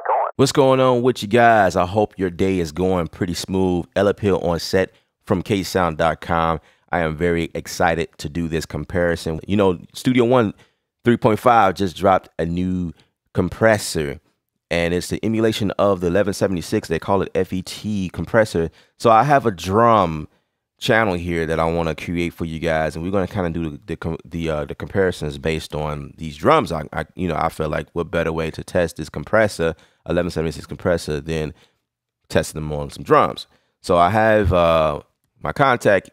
on. What's going on with you guys? I hope your day is going pretty smooth. Ella Hill on set from ksound.com. I am very excited to do this comparison. You know, Studio One 3.5 just dropped a new compressor, and it's the emulation of the 1176. They call it FET compressor. So I have a drum channel here that I want to create for you guys, and we're going to kind of do the comparisons based on these drums. I feel like what better way to test this compressor, 1176 compressor, than testing them on some drums. So I have my contact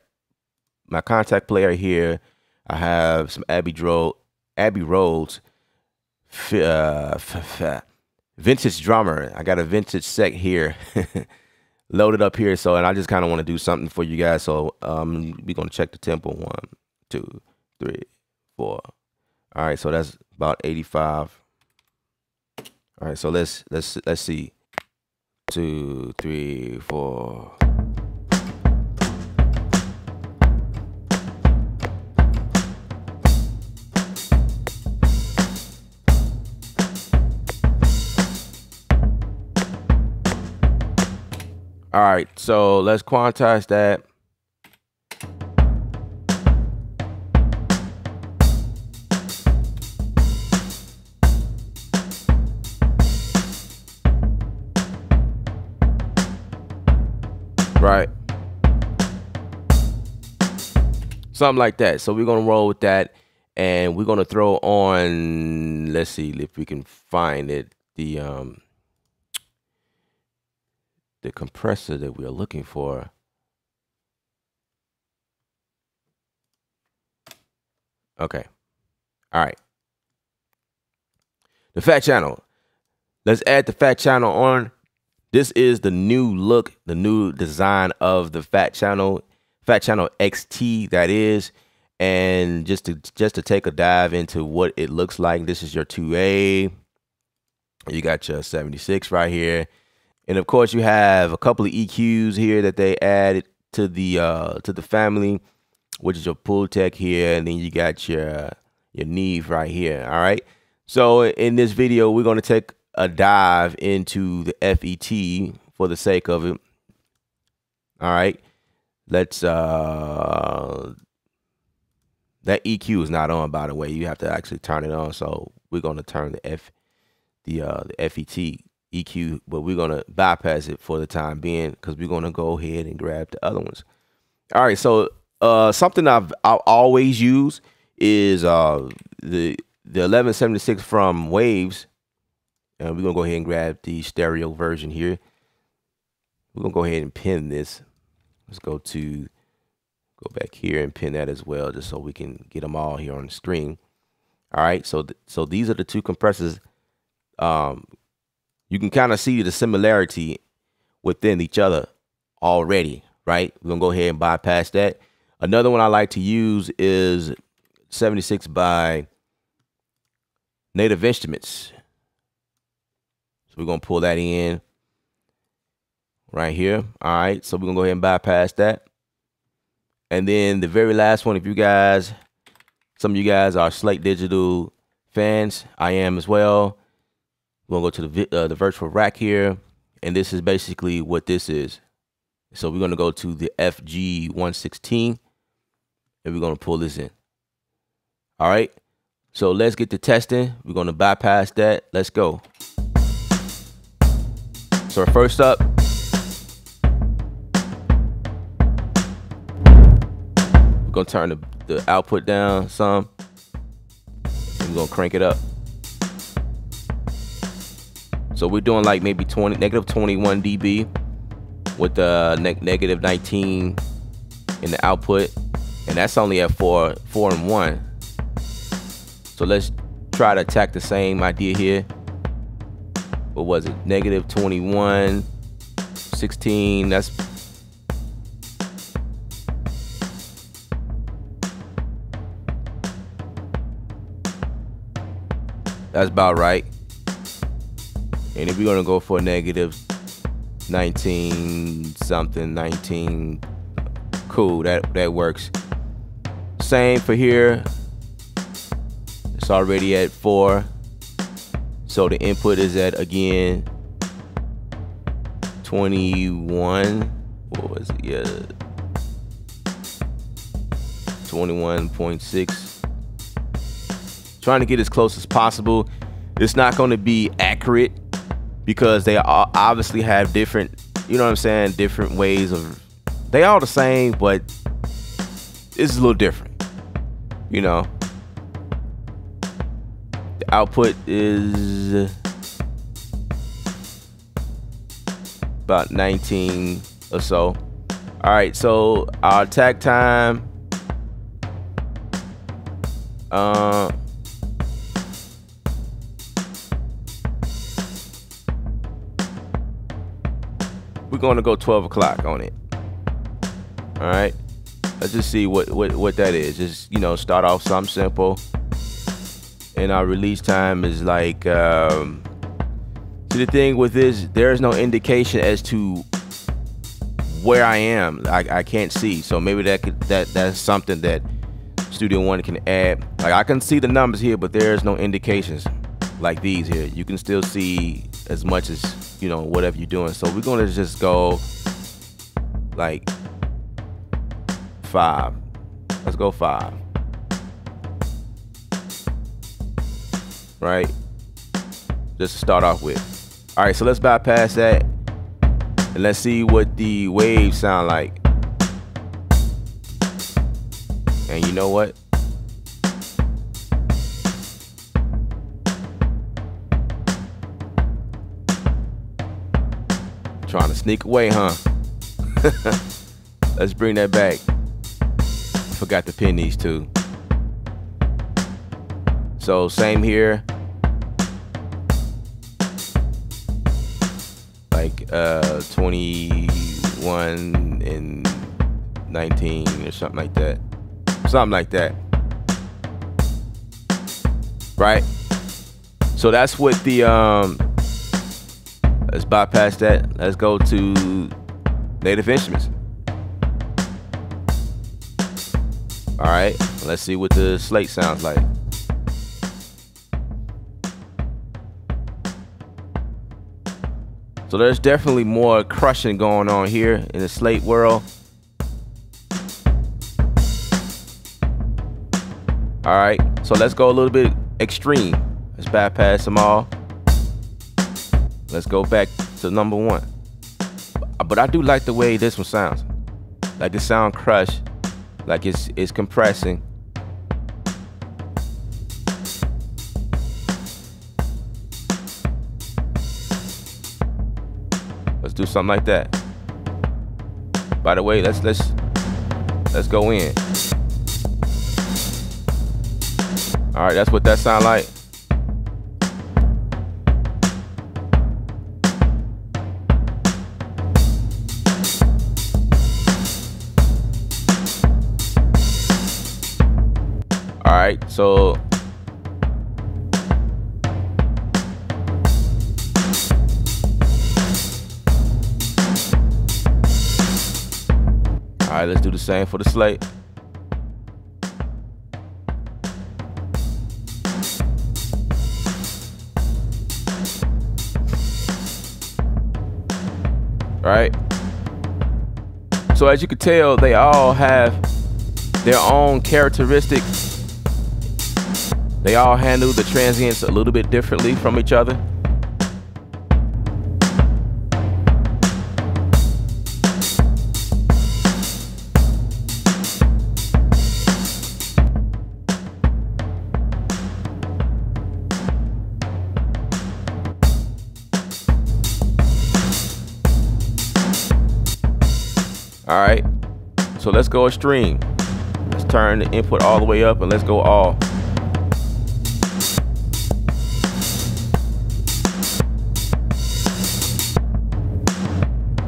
player here. I have some Abbey Road's vintage drummer. I got a vintage set here loaded up here. So, and I just kind of want to do something for you guys. So we're going to check the tempo. 1, 2, 3, 4. All right, so that's about 85. All right, so let's see. 2, 3, 4. All right, so let's quantize that. Right. Something like that. So we're going to roll with that, and we're going to throw on, let's see if we can find it, the compressor that we're looking for. Okay. All right. The FET channel. Let's add the FET channel on. This is the new look, the new design of the FET channel XT, that is. And just to take a dive into what it looks like, this is your 2A. You got your 76 right here. And of course, you have a couple of EQs here that they added to the family, which is your pull tech here, and then you got your Neve right here. All right. So in this video, we're going to take a dive into the FET for the sake of it. All right. Let's that EQ is not on, by the way. You have to actually turn it on. So we're going to turn the FET EQ, but we're going to bypass it for the time being because we're going to go ahead and grab the other ones. All right, so something I'll always use is the 1176 from Waves, and we're going to go ahead and grab the stereo version here. We're going to go ahead and pin this. Let's go back here and pin that as well, just so we can get them all here on the screen. All right, so these are the two compressors. You can kind of see the similarity within each other already, right? We're going to go ahead and bypass that. Another one I like to use is 76 by Native Instruments. So we're going to pull that in right here. All right, so we're going to go ahead and bypass that. And then the very last one, if you guys, some of you guys are Slate Digital fans, I am as well. We're going to go to the virtual rack here, and this is basically what this is. So we're going to go to the FG116, and we're going to pull this in. All right, so let's get to testing. We're going to bypass that. Let's go. So first up, we're going to turn the output down some. We're going to crank it up. So we're doing like maybe negative 21 dB with the negative 19 in the output, and that's only at 4 and 1. So let's try to attack the same idea here. What was it? Negative 21, 16. That's about right. And if we're gonna go for a negative 19 something, 19, cool, that works. Same for here. It's already at 4. So the input is at, again, 21. What was it? Yeah, 21.6. Trying to get as close as possible. It's not going to be accurate because they obviously have different, you know what I'm saying, different ways of. They all the same, but it's a little different, you know. The output is about 19 or so. All right, so our attack time, we're going to go 12 o'clock on it. All right, let's just see what that is. Just, you know, start off something simple. And our release time is like, see, the thing with this, there is no indication as to where I am. I can't see. So maybe that's something that Studio One can add. Like, I can see the numbers here, but there's no indications like these here. You can still see as much as, you know, whatever you're doing. So we're gonna just go like 5. Let's go 5. Right? Just to start off with. All right, so let's bypass that and let's see what the waves sound like. And you know what? Trying to sneak away, huh? Let's bring that back. I forgot to pin these two. So same here. Like 21 and 19 or something like that. Something like that. Right? So that's what the let's bypass that. Let's go to Native Instruments. All right, let's see what the Slate sounds like. So there's definitely more crushing going on here in the Slate world. All right, so let's go a little bit extreme. Let's bypass them all. Let's go back to number 1. But I do like the way this one sounds. Like it sound crushed, like it's compressing. Let's do something like that. By the way, let's go in. All right, that's what that sound like. All right, so all right, let's do the same for the Slate. All right. So as you can tell, they all have their own characteristics. They all handle the transients a little bit differently from each other. All right, so let's go extreme. Let's turn the input all the way up and let's go all.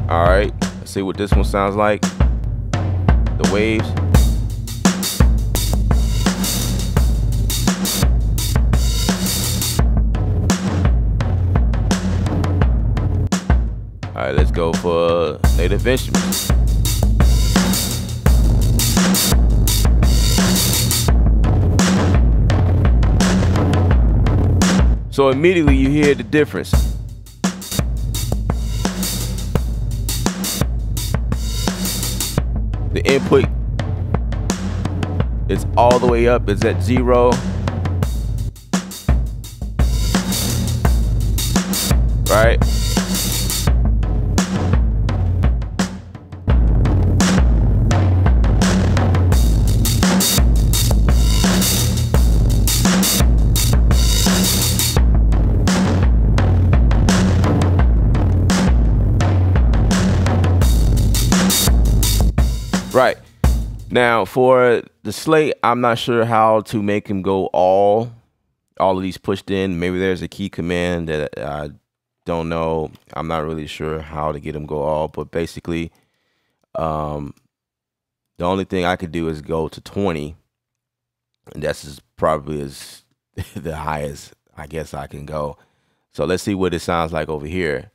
All right, let's see what this one sounds like. The waves. All right, let's go for Native Instruments. So immediately you hear the difference. The input, it's all the way up. It's at 0. Right? Right. Now for the Slate, I'm not sure how to make him go all of these pushed in. Maybe there's a key command that I don't know. I'm not really sure how to get him go all, but basically, the only thing I could do is go to 20, and that's probably as the highest I guess I can go. So let's see what it sounds like over here.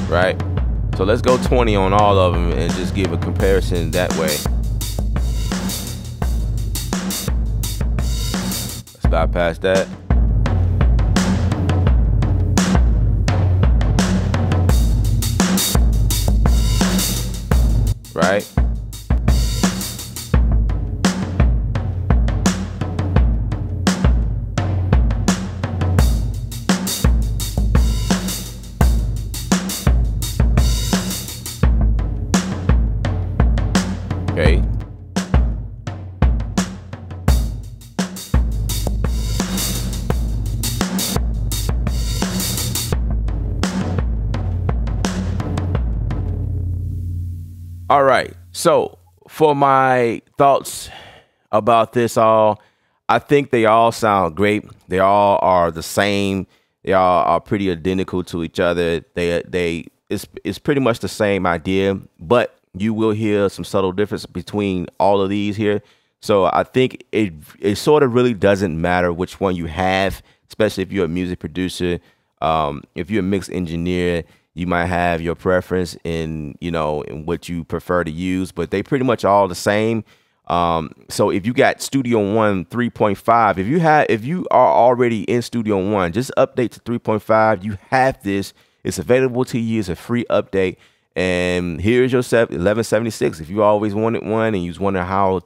Right? So let's go 20 on all of them and just give a comparison that way. Let's bypass that. Right? Okay. All right. So for my thoughts about this all, I think they all sound great. They all are the same. They all are pretty identical to each other. It's pretty much the same idea, but you will hear some subtle difference between all of these here. So I think it sort of really doesn't matter which one you have, especially if you're a music producer. If you're a mix engineer, you might have your preference in in what you prefer to use, but they pretty much all the same. So if you got Studio One 3.5, if you are already in Studio One, just update to 3.5. You have this. It's available to you. It's a free update. And here's your 1176. If you always wanted one and you was wondering how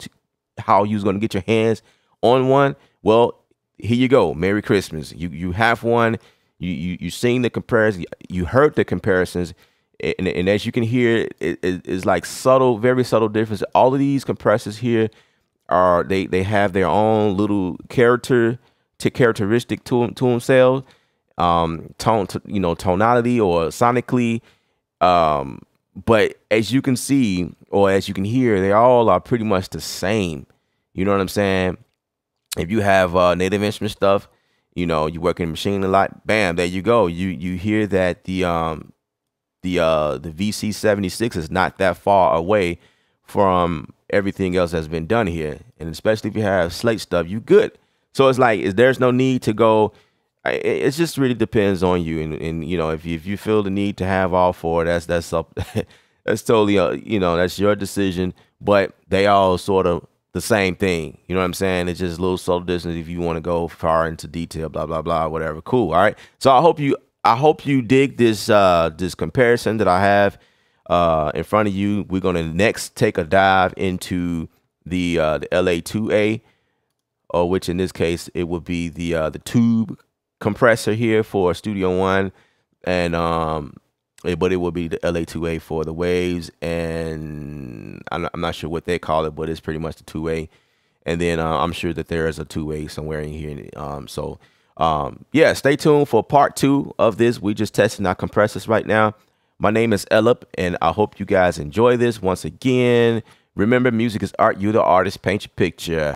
you was going to get your hands on one, well, here you go. Merry Christmas. You have one. You seen the comparison. You heard the comparisons, and as you can hear, it's like subtle, very subtle difference. All of these compressors here are they have their own little characteristic to themselves. Tonality or sonically. But as you can see, or as you can hear, they all are pretty much the same. You know what I'm saying? If you have native instrument stuff, you work in machine a lot, bam, there you go. You hear that the VC76 is not that far away from everything else that's been done here. And especially if you have Slate stuff, you good. So it's like there's no need to go. It just really depends on you, and if you feel the need to have all four, that's up, that's totally that's your decision. But they all sort of the same thing. You know what I'm saying? It's just a little subtle distance if you want to go far into detail, blah blah blah, whatever. Cool. All right. So I hope you dig this this comparison that I have in front of you. We're gonna next take a dive into the LA2A, or which in this case it would be the tube compressor here for Studio One, and but it will be the LA2A for the waves, and I'm not sure what they call it, but it's pretty much the 2A. And then I'm sure that there is a 2A somewhere in here. Yeah, stay tuned for part 2 of this. We just testing our compressors right now. My name is Elip, and I hope you guys enjoy this. Once again, remember, music is art. You the artist. Paint your picture.